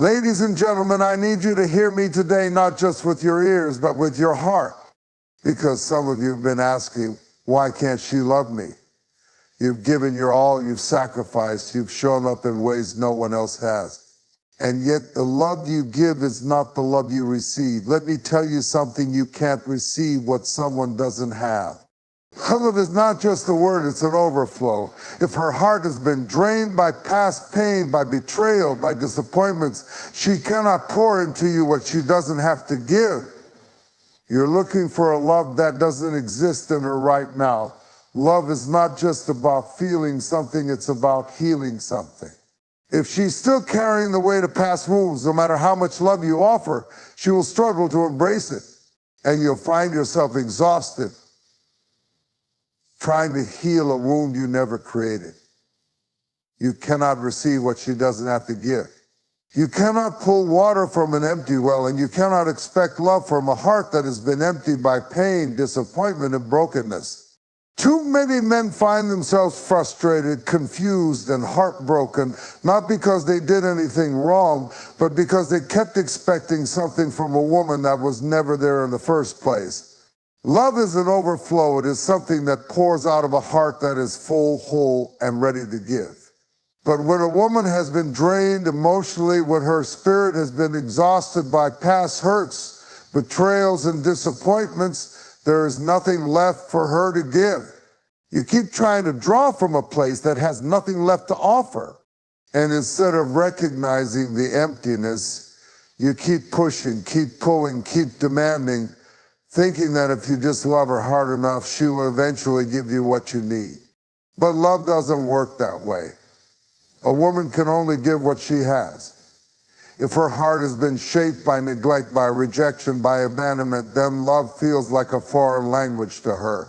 Ladies and gentlemen, I need you to hear me today, not just with your ears, but with your heart. Because some of you have been asking, why can't she love me? You've given your all, you've sacrificed, you've shown up in ways no one else has. And yet the love you give is not the love you receive. Let me tell you something, you can't receive what someone doesn't have. Love is not just a word, it's an overflow. If her heart has been drained by past pain, by betrayal, by disappointments, she cannot pour into you what she doesn't have to give. You're looking for a love that doesn't exist in her right now. Love is not just about feeling something, it's about healing something. If she's still carrying the weight of past wounds, no matter how much love you offer, she will struggle to embrace it. And you'll find yourself exhausted, trying to heal a wound you never created. You cannot receive what she doesn't have to give. You cannot pull water from an empty well, and you cannot expect love from a heart that has been emptied by pain, disappointment, and brokenness. Too many men find themselves frustrated, confused, and heartbroken, not because they did anything wrong, but because they kept expecting something from a woman that was never there in the first place. Love is an overflow. It is something that pours out of a heart that is full, whole, and ready to give. But when a woman has been drained emotionally, when her spirit has been exhausted by past hurts, betrayals, and disappointments, there is nothing left for her to give. You keep trying to draw from a place that has nothing left to offer. And instead of recognizing the emptiness, you keep pushing, keep pulling, keep demanding, thinking that if you just love her hard enough, she will eventually give you what you need. But love doesn't work that way. A woman can only give what she has. If her heart has been shaped by neglect, by rejection, by abandonment, then love feels like a foreign language to her.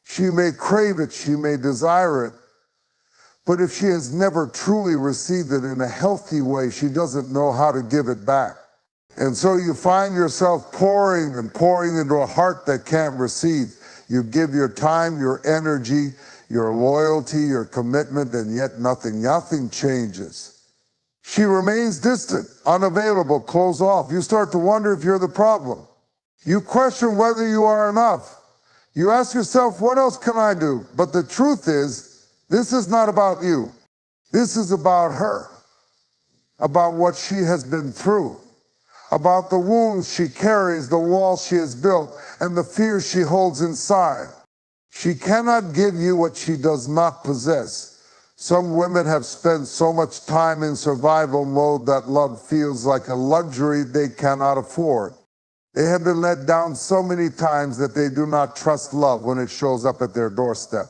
She may crave it, she may desire it, but if she has never truly received it in a healthy way, she doesn't know how to give it back. And so you find yourself pouring and pouring into a heart that can't receive. You give your time, your energy, your loyalty, your commitment, and yet nothing changes. She remains distant, unavailable, closed off. You start to wonder if you're the problem. You question whether you are enough. You ask yourself, what else can I do? But the truth is, this is not about you. This is about her, about what she has been through, about the wounds she carries, the walls she has built, and the fears she holds inside. She cannot give you what she does not possess. Some women have spent so much time in survival mode that love feels like a luxury they cannot afford. They have been let down so many times that they do not trust love when it shows up at their doorstep.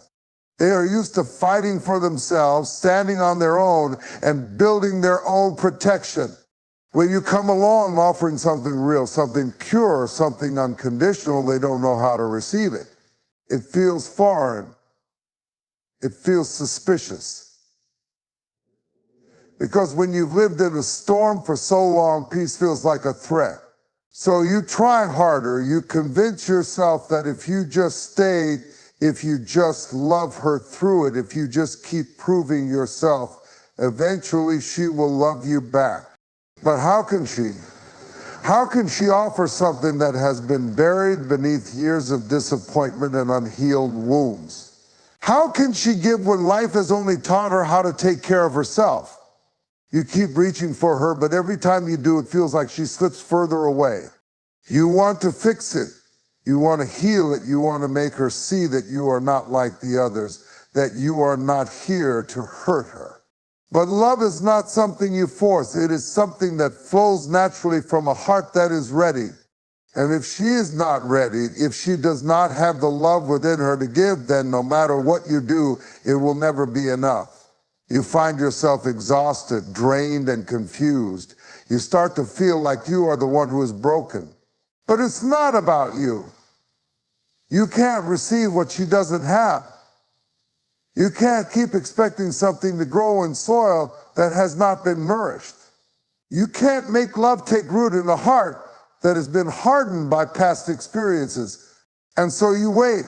They are used to fighting for themselves, standing on their own, and building their own protection. When you come along offering something real, something pure, something unconditional, they don't know how to receive it. It feels foreign. It feels suspicious. Because when you've lived in a storm for so long, peace feels like a threat. So you try harder. You convince yourself that if you just stay, if you just love her through it, if you just keep proving yourself, eventually she will love you back. But how can she? How can she offer something that has been buried beneath years of disappointment and unhealed wounds? How can she give when life has only taught her how to take care of herself? You keep reaching for her, but every time you do, it feels like she slips further away. You want to fix it. You want to heal it. You want to make her see that you are not like the others, that you are not here to hurt her. But love is not something you force. It is something that flows naturally from a heart that is ready. And if she is not ready, if she does not have the love within her to give, then no matter what you do, it will never be enough. You find yourself exhausted, drained, and confused. You start to feel like you are the one who is broken. But it's not about you. You can't receive what she doesn't have. You can't keep expecting something to grow in soil that has not been nourished. You can't make love take root in a heart that has been hardened by past experiences. And so you wait.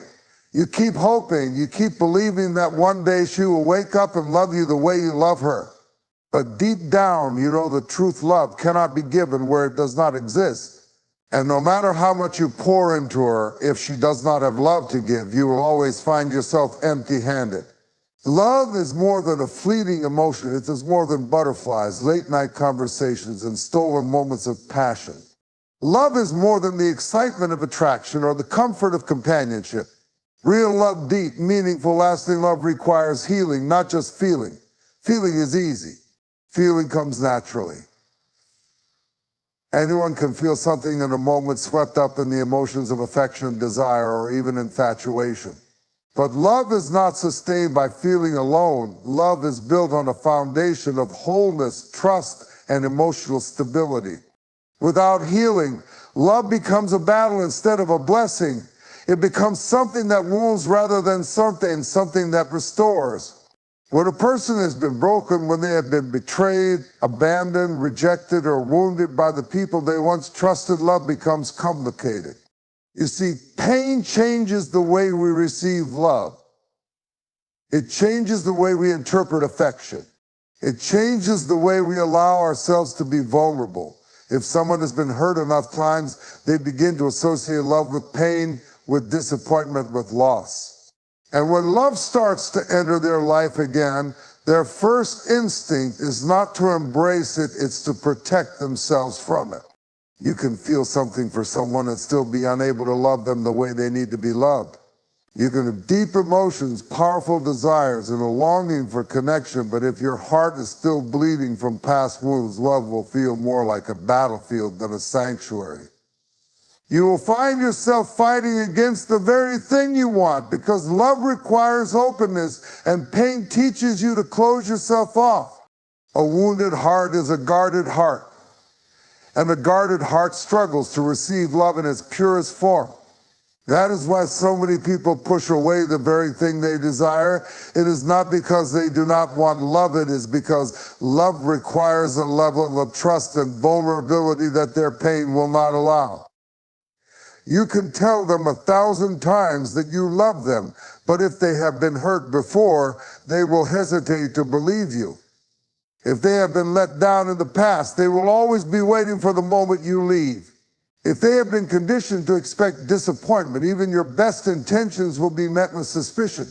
You keep hoping. You keep believing that one day she will wake up and love you the way you love her. But deep down, you know the truth love cannot be given where it does not exist. And no matter how much you pour into her, if she does not have love to give, you will always find yourself empty-handed. Love is more than a fleeting emotion. It is more than butterflies, late-night conversations, and stolen moments of passion. Love is more than the excitement of attraction or the comfort of companionship. Real love, deep, meaningful, lasting love requires healing, not just feeling. Feeling is easy. Feeling comes naturally. Anyone can feel something in a moment, swept up in the emotions of affection, desire, or even infatuation. But love is not sustained by feeling alone. Love is built on a foundation of wholeness, trust, and emotional stability. Without healing, love becomes a battle instead of a blessing. It becomes something that wounds rather than something that restores. When a person has been broken, when they have been betrayed, abandoned, rejected, or wounded by the people they once trusted, love becomes complicated. You see, pain changes the way we receive love. It changes the way we interpret affection. It changes the way we allow ourselves to be vulnerable. If someone has been hurt enough times, they begin to associate love with pain, with disappointment, with loss. And when love starts to enter their life again, their first instinct is not to embrace it, it's to protect themselves from it. You can feel something for someone and still be unable to love them the way they need to be loved. You can have deep emotions, powerful desires, and a longing for connection, but if your heart is still bleeding from past wounds, love will feel more like a battlefield than a sanctuary. You will find yourself fighting against the very thing you want because love requires openness and pain teaches you to close yourself off. A wounded heart is a guarded heart, and a guarded heart struggles to receive love in its purest form. That is why so many people push away the very thing they desire. It is not because they do not want love, it is because love requires a level of trust and vulnerability that their pain will not allow. You can tell them 1,000 times that you love them, but if they have been hurt before, they will hesitate to believe you. If they have been let down in the past, they will always be waiting for the moment you leave. If they have been conditioned to expect disappointment, even your best intentions will be met with suspicion.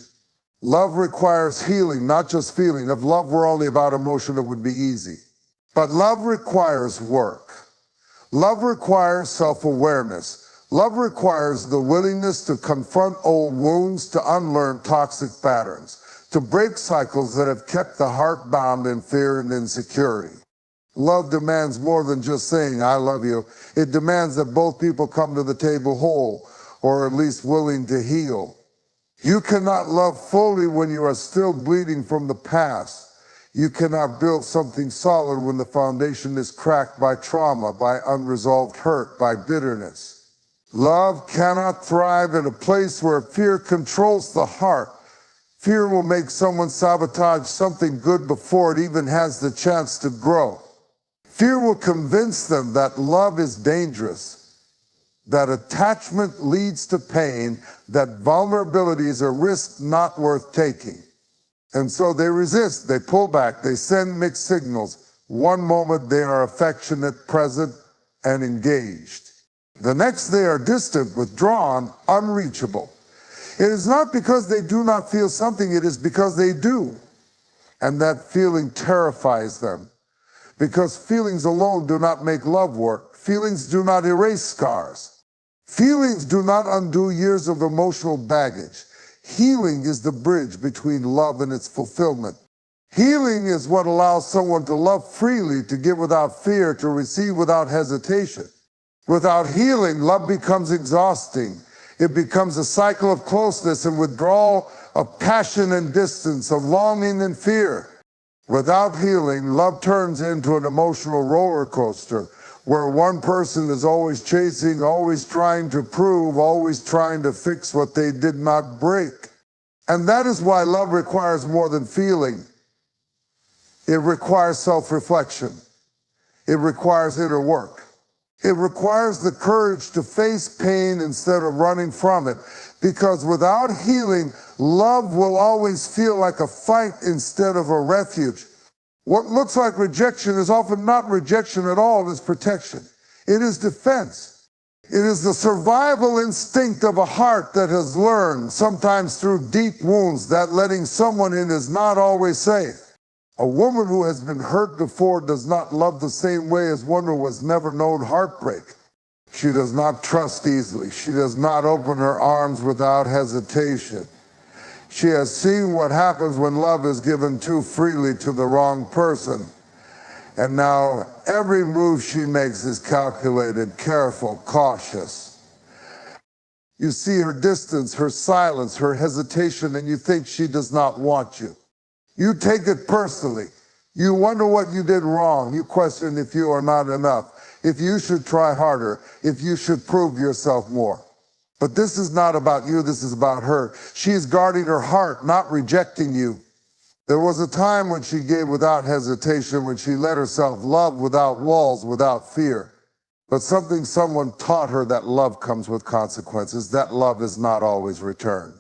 Love requires healing, not just feeling. If love were only about emotion, it would be easy. But love requires work. Love requires self-awareness. Love requires the willingness to confront old wounds, to unlearn toxic patterns, to break cycles that have kept the heart bound in fear and insecurity. Love demands more than just saying, I love you. It demands that both people come to the table whole, or at least willing to heal. You cannot love fully when you are still bleeding from the past. You cannot build something solid when the foundation is cracked by trauma, by unresolved hurt, by bitterness. Love cannot thrive in a place where fear controls the heart. Fear will make someone sabotage something good before it even has the chance to grow. Fear will convince them that love is dangerous, that attachment leads to pain, that vulnerability is a risk not worth taking. And so they resist, they pull back, they send mixed signals. One moment they are affectionate, present, and engaged. The next they are distant, withdrawn, unreachable. It is not because they do not feel something, it is because they do. And that feeling terrifies them. Because feelings alone do not make love work. Feelings do not erase scars. Feelings do not undo years of emotional baggage. Healing is the bridge between love and its fulfillment. Healing is what allows someone to love freely, to give without fear, to receive without hesitation. Without healing, love becomes exhausting. It becomes a cycle of closeness and withdrawal, of passion and distance, of longing and fear. Without healing, love turns into an emotional roller coaster where one person is always chasing, always trying to prove, always trying to fix what they did not break. And that is why love requires more than feeling. It requires self-reflection. It requires inner work. It requires the courage to face pain instead of running from it. Because without healing, love will always feel like a fight instead of a refuge. What looks like rejection is often not rejection at all, it is protection. It is defense. It is the survival instinct of a heart that has learned, sometimes through deep wounds, that letting someone in is not always safe. A woman who has been hurt before does not love the same way as one who has never known heartbreak. She does not trust easily. She does not open her arms without hesitation. She has seen what happens when love is given too freely to the wrong person. And now every move she makes is calculated, careful, cautious. You see her distance, her silence, her hesitation, and you think she does not want you. You take it personally. You wonder what you did wrong. You question if you are not enough, if you should try harder, if you should prove yourself more. But this is not about you, this is about her. She is guarding her heart, not rejecting you. There was a time when she gave without hesitation, when she let herself love without walls, without fear. But someone taught her that love comes with consequences. That love is not always returned.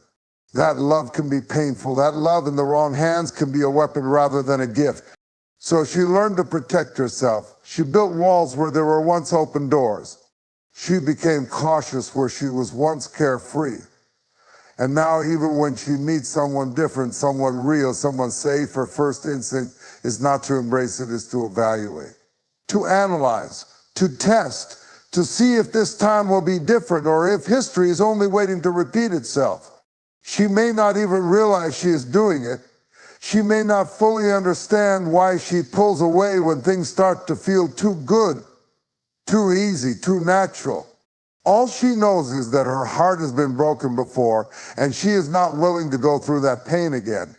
That love can be painful. That love in the wrong hands can be a weapon rather than a gift. So she learned to protect herself. She built walls where there were once open doors. She became cautious where she was once carefree. And now even when she meets someone different, someone real, someone safe, her first instinct is not to embrace it, is to evaluate, to analyze, to test, to see if this time will be different or if history is only waiting to repeat itself. She may not even realize she is doing it. She may not fully understand why she pulls away when things start to feel too good, too easy, too natural. All she knows is that her heart has been broken before, and she is not willing to go through that pain again.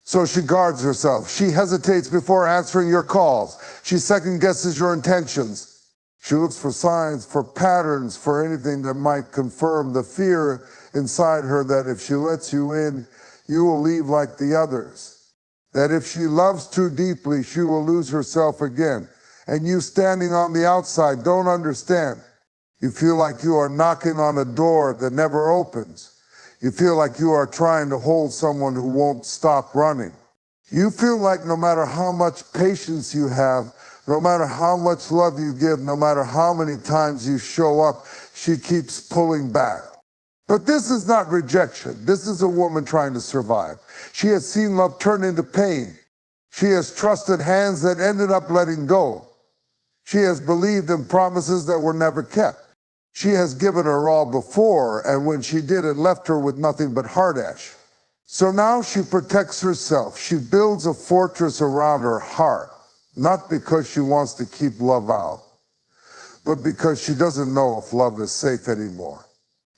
So she guards herself. She hesitates before answering your calls. She second guesses your intentions. She looks for signs, for patterns, for anything that might confirm the fear inside her that if she lets you in, you will leave like the others. That if she loves too deeply, she will lose herself again. And you standing on the outside don't understand. You feel like you are knocking on a door that never opens. You feel like you are trying to hold someone who won't stop running. You feel like no matter how much patience you have, no matter how much love you give, no matter how many times you show up, she keeps pulling back. But this is not rejection. This is a woman trying to survive. She has seen love turn into pain. She has trusted hands that ended up letting go. She has believed in promises that were never kept. She has given her all before, and when she did, it left her with nothing but heart ash. So now she protects herself. She builds a fortress around her heart, not because she wants to keep love out, but because she doesn't know if love is safe anymore.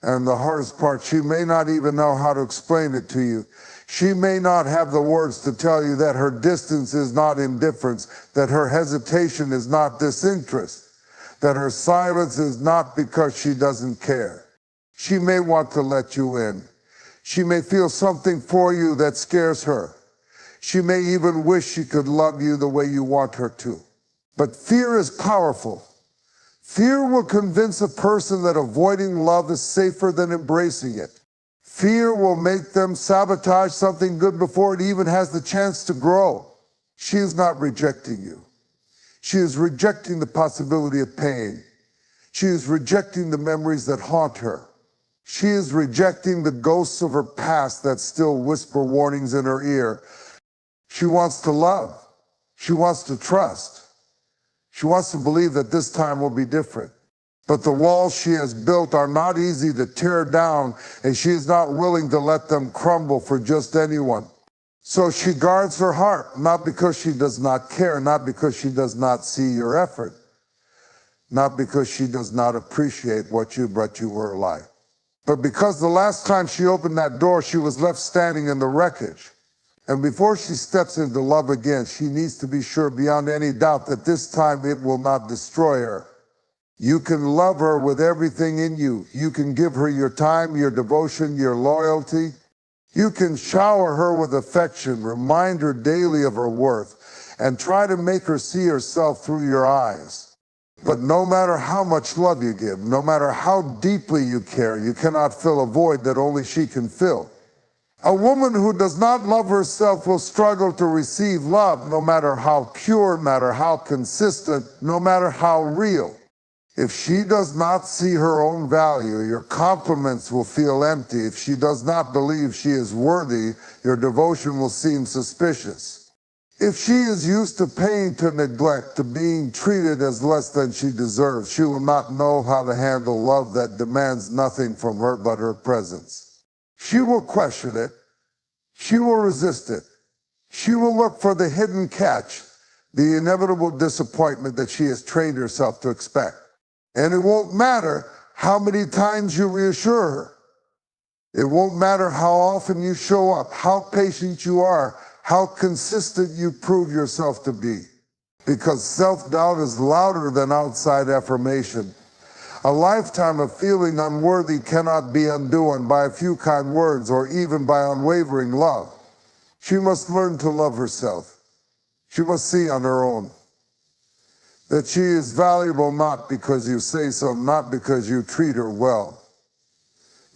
And the hardest part, she may not even know how to explain it to you. She may not have the words to tell you that her distance is not indifference, that her hesitation is not disinterest, that her silence is not because she doesn't care. She may want to let you in. She may feel something for you that scares her. She may even wish she could love you the way you want her to. But fear is powerful. Fear will convince a person that avoiding love is safer than embracing it. Fear will make them sabotage something good before it even has the chance to grow. She is not rejecting you. She is rejecting the possibility of pain. She is rejecting the memories that haunt her. She is rejecting the ghosts of her past that still whisper warnings in her ear. She wants to love. She wants to trust. She wants to believe that this time will be different. But the walls she has built are not easy to tear down, and she is not willing to let them crumble for just anyone. So she guards her heart, not because she does not care, not because she does not see your effort, not because she does not appreciate what you brought you her life, but because the last time she opened that door, she was left standing in the wreckage. And before she steps into love again, she needs to be sure beyond any doubt that this time it will not destroy her. You can love her with everything in you. You can give her your time, your devotion, your loyalty. You can shower her with affection, remind her daily of her worth, and try to make her see herself through your eyes. But no matter how much love you give, no matter how deeply you care, you cannot fill a void that only she can fill. A woman who does not love herself will struggle to receive love, no matter how pure, no matter how consistent, no matter how real. If she does not see her own value, your compliments will feel empty. If she does not believe she is worthy, your devotion will seem suspicious. If she is used to pain, to neglect, to being treated as less than she deserves, she will not know how to handle love that demands nothing from her but her presence. She will question it. She will resist it. She will look for the hidden catch, the inevitable disappointment that she has trained herself to expect. And it won't matter how many times you reassure her. It won't matter how often you show up, how patient you are, how consistent you prove yourself to be. Because self-doubt is louder than outside affirmation. A lifetime of feeling unworthy cannot be undone by a few kind words or even by unwavering love. She must learn to love herself. She must see on her own that she is valuable not because you say so, not because you treat her well,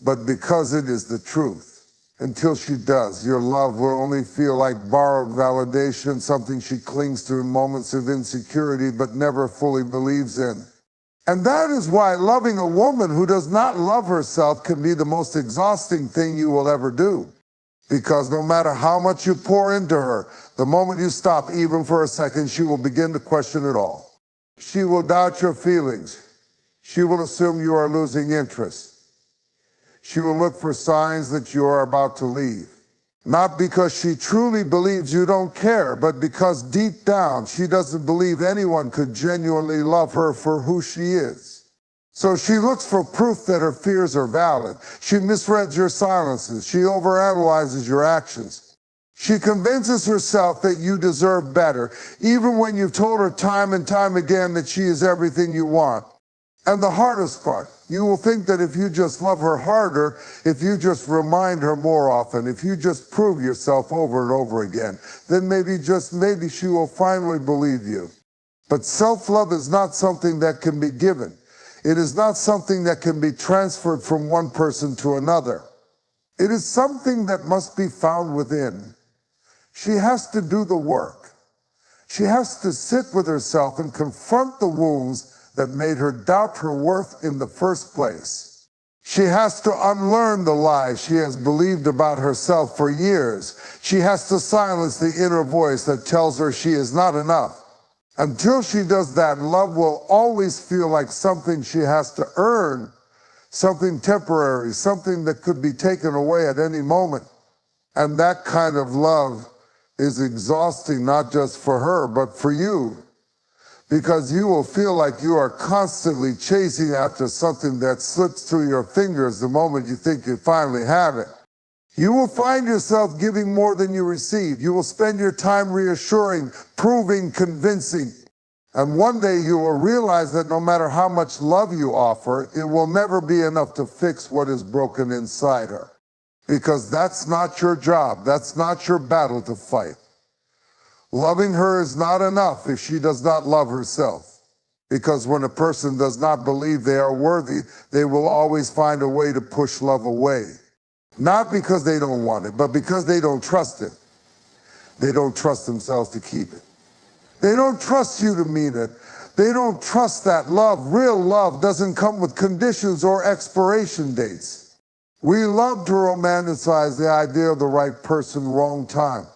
but because it is the truth. Until she does, your love will only feel like borrowed validation, something she clings to in moments of insecurity but never fully believes in. And that is why loving a woman who does not love herself can be the most exhausting thing you will ever do. Because no matter how much you pour into her, the moment you stop even for a second, she will begin to question it all. She will doubt your feelings. She will assume you are losing interest. She will look for signs that you are about to leave. Not because she truly believes you don't care, but because deep down she doesn't believe anyone could genuinely love her for who she is. So she looks for proof that her fears are valid. She misreads your silences. She overanalyzes your actions. She convinces herself that you deserve better, even when you've told her time and time again that she is everything you want. And the hardest part, you will think that if you just love her harder, if you just remind her more often, if you just prove yourself over and over again, then maybe she will finally believe you. But self-love is not something that can be given. It is not something that can be transferred from one person to another. It is something that must be found within. She has to do the work. She has to sit with herself and confront the wounds that made her doubt her worth in the first place. She has to unlearn the lies she has believed about herself for years. She has to silence the inner voice that tells her she is not enough. Until she does that, love will always feel like something she has to earn, something temporary, something that could be taken away at any moment. And that kind of love is exhausting, not just for her, but for you. Because you will feel like you are constantly chasing after something that slips through your fingers the moment you think you finally have it. You will find yourself giving more than you receive. You will spend your time reassuring, proving, convincing. And one day you will realize that no matter how much love you offer, it will never be enough to fix what is broken inside her. Because that's not your job. That's not your battle to fight. Loving her is not enough if she does not love herself. Because when a person does not believe they are worthy, they will always find a way to push love away. Not because they don't want it, but because they don't trust it. They don't trust themselves to keep it. They don't trust you to mean it. They don't trust that love, real love, doesn't come with conditions or expiration dates. We love to romanticize the idea of the right person, wrong time.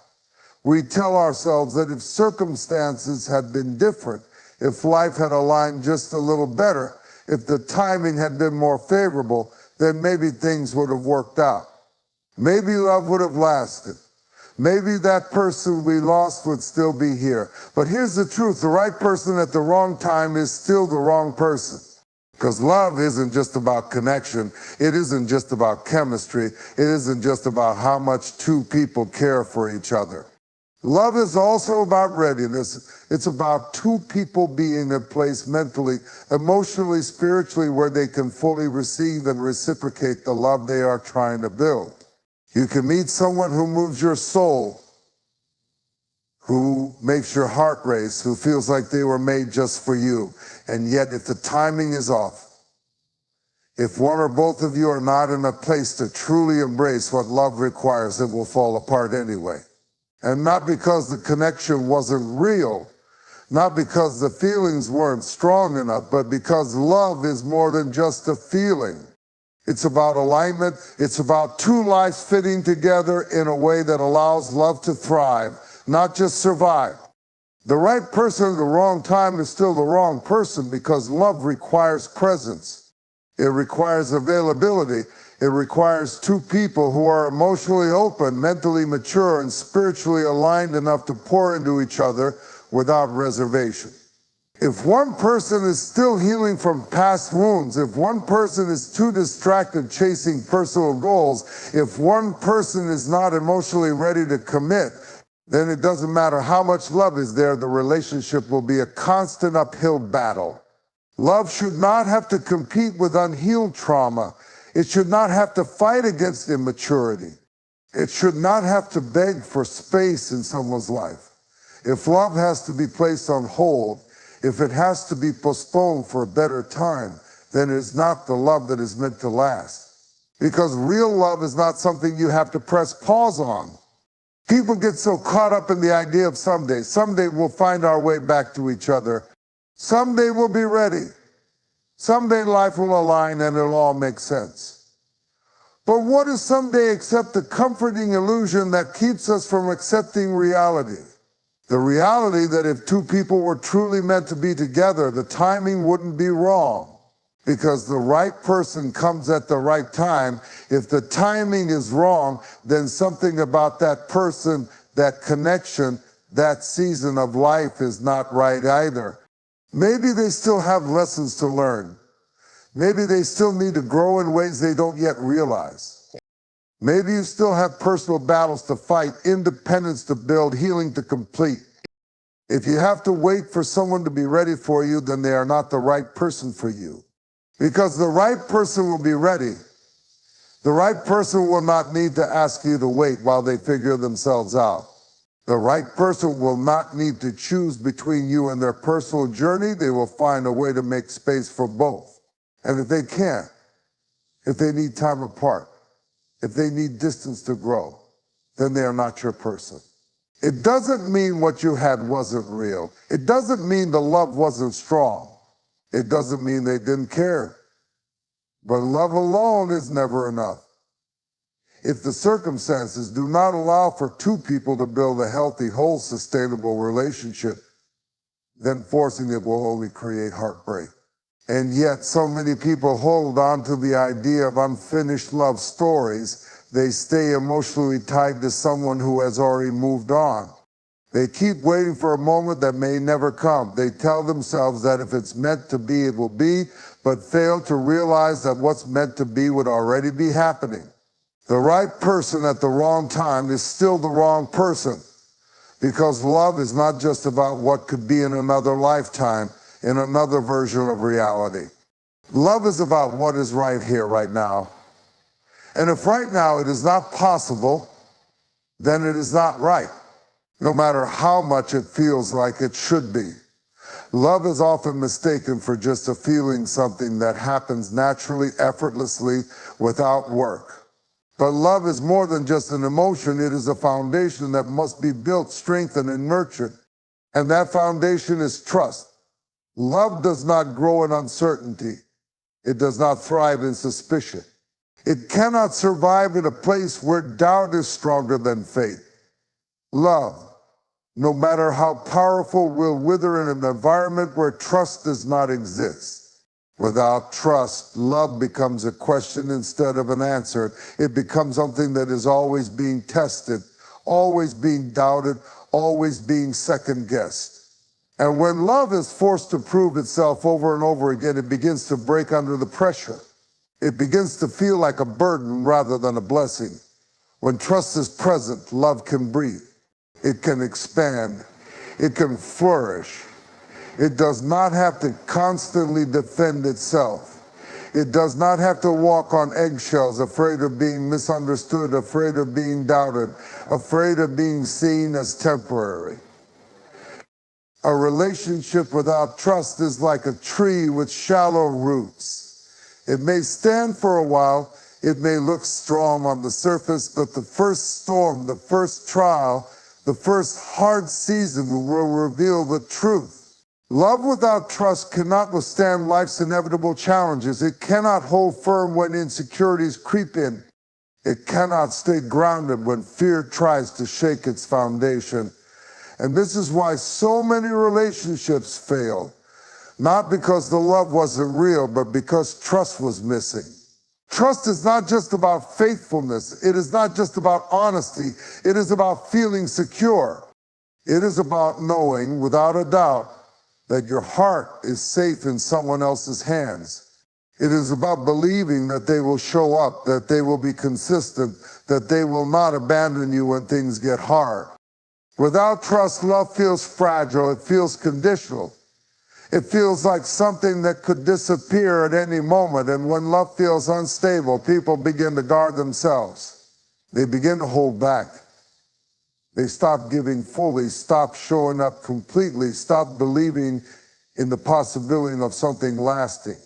We tell ourselves that if circumstances had been different, if life had aligned just a little better, if the timing had been more favorable, then maybe things would have worked out. Maybe love would have lasted. Maybe that person we lost would still be here. But here's the truth, the right person at the wrong time is still the wrong person. Because love isn't just about connection. It isn't just about chemistry. It isn't just about how much two people care for each other. Love is also about readiness. It's about two people being in a place mentally, emotionally, spiritually, where they can fully receive and reciprocate the love they are trying to build. You can meet someone who moves your soul, who makes your heart race, who feels like they were made just for you. And yet, if the timing is off, If one or both of you are not in a place to truly embrace what love requires, it will fall apart anyway. And not because the connection wasn't real, not because the feelings weren't strong enough, but because love is more than just a feeling. It's about alignment. It's about two lives fitting together in a way that allows love to thrive, not just survive. The right person at the wrong time is still the wrong person because love requires presence. It requires availability. It requires two people who are emotionally open, mentally mature, and spiritually aligned enough to pour into each other without reservation. If one person is still healing from past wounds, if one person is too distracted chasing personal goals, if one person is not emotionally ready to commit, then it doesn't matter how much love is there, the relationship will be a constant uphill battle. Love should not have to compete with unhealed trauma. It should not have to fight against immaturity. It should not have to beg for space in someone's life. If love has to be placed on hold, if it has to be postponed for a better time, then it is not the love that is meant to last. Because real love is not something you have to press pause on. People get so caught up in the idea of someday. Someday we'll find our way back to each other. Someday we'll be ready. Someday life will align and it'll all make sense. But what is someday except the comforting illusion that keeps us from accepting reality? The reality that if two people were truly meant to be together, the timing wouldn't be wrong because the right person comes at the right time. If the timing is wrong, then something about that person, that connection, that season of life is not right either. Maybe they still have lessons to learn. Maybe they still need to grow in ways they don't yet realize. Maybe you still have personal battles to fight, independence to build, healing to complete. If you have to wait for someone to be ready for you, then they are not the right person for you. Because the right person will be ready. The right person will not need to ask you to wait while they figure themselves out. The right person will not need to choose between you and their personal journey. They will find a way to make space for both. And if they can't, if they need time apart, if they need distance to grow, then they are not your person. It doesn't mean what you had wasn't real. It doesn't mean the love wasn't strong. It doesn't mean they didn't care. But love alone is never enough. If the circumstances do not allow for two people to build a healthy, whole, sustainable relationship, then forcing it will only create heartbreak. And yet so many people hold on to the idea of unfinished love stories. They stay emotionally tied to someone who has already moved on. They keep waiting for a moment that may never come. They tell themselves that if it's meant to be, it will be, but fail to realize that what's meant to be would already be happening. The right person at the wrong time is still the wrong person, because love is not just about what could be in another lifetime, in another version of reality. Love is about what is right here, right now. And if right now it is not possible, then it is not right, no matter how much it feels like it should be. Love is often mistaken for just a feeling, something that happens naturally, effortlessly, without work. But love is more than just an emotion. It is a foundation that must be built, strengthened, and nurtured. And that foundation is trust. Love does not grow in uncertainty. It does not thrive in suspicion. It cannot survive in a place where doubt is stronger than faith. Love, no matter how powerful, will wither in an environment where trust does not exist. Without trust, love becomes a question instead of an answer. It becomes something that is always being tested, always being doubted, always being second-guessed. And when love is forced to prove itself over and over again, it begins to break under the pressure. It begins to feel like a burden rather than a blessing. When trust is present, love can breathe. It can expand. It can flourish. It does not have to constantly defend itself. It does not have to walk on eggshells, afraid of being misunderstood, afraid of being doubted, afraid of being seen as temporary. A relationship without trust is like a tree with shallow roots. It may stand for a while, it may look strong on the surface, but the first storm, the first trial, the first hard season will reveal the truth. Love without trust cannot withstand life's inevitable challenges. It cannot hold firm when insecurities creep in. It cannot stay grounded when fear tries to shake its foundation. And this is why so many relationships fail. Not because the love wasn't real, but because trust was missing. Trust is not just about faithfulness. It is not just about honesty. It is about feeling secure. It is about knowing, without a doubt, that your heart is safe in someone else's hands. It is about believing that they will show up, that they will be consistent, that they will not abandon you when things get hard. Without trust, love feels fragile. It feels conditional. It feels like something that could disappear at any moment. And when love feels unstable, people begin to guard themselves. They begin to hold back. They stop giving fully, stop showing up completely, stop believing in the possibility of something lasting.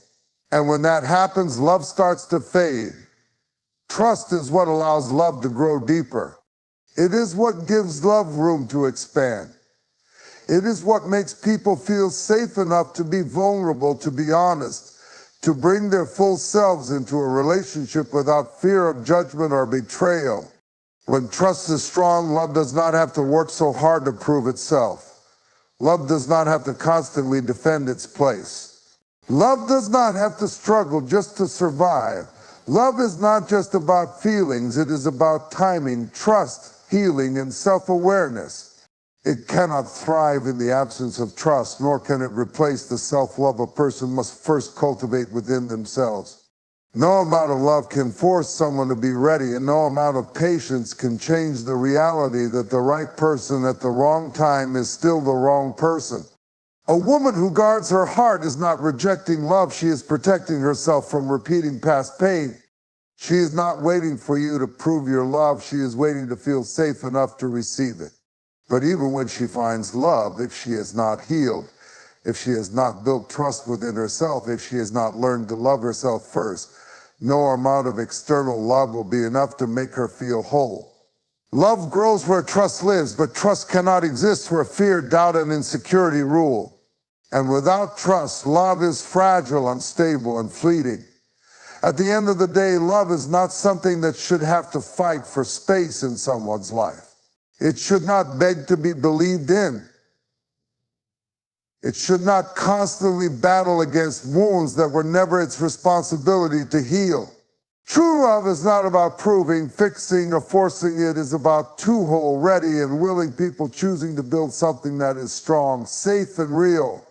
And when that happens, love starts to fade. Trust is what allows love to grow deeper. It is what gives love room to expand. It is what makes people feel safe enough to be vulnerable, to be honest, to bring their full selves into a relationship without fear of judgment or betrayal. When trust is strong, love does not have to work so hard to prove itself. Love does not have to constantly defend its place. Love does not have to struggle just to survive. Love is not just about feelings, it is about timing, trust, healing, and self-awareness. It cannot thrive in the absence of trust, nor can it replace the self-love a person must first cultivate within themselves. No amount of love can force someone to be ready, and no amount of patience can change the reality that the right person at the wrong time is still the wrong person. A woman who guards her heart is not rejecting love, she is protecting herself from repeating past pain. She is not waiting for you to prove your love, she is waiting to feel safe enough to receive it. But even when she finds love, if she is not healed, if she has not built trust within herself, if she has not learned to love herself first, no amount of external love will be enough to make her feel whole. Love grows where trust lives, but trust cannot exist where fear, doubt, and insecurity rule. And without trust, love is fragile, unstable, and fleeting. At the end of the day, love is not something that should have to fight for space in someone's life. It should not beg to be believed in. It should not constantly battle against wounds that were never its responsibility to heal. True love is not about proving, fixing, or forcing. It is about two whole, ready, and willing people choosing to build something that is strong, safe, and real.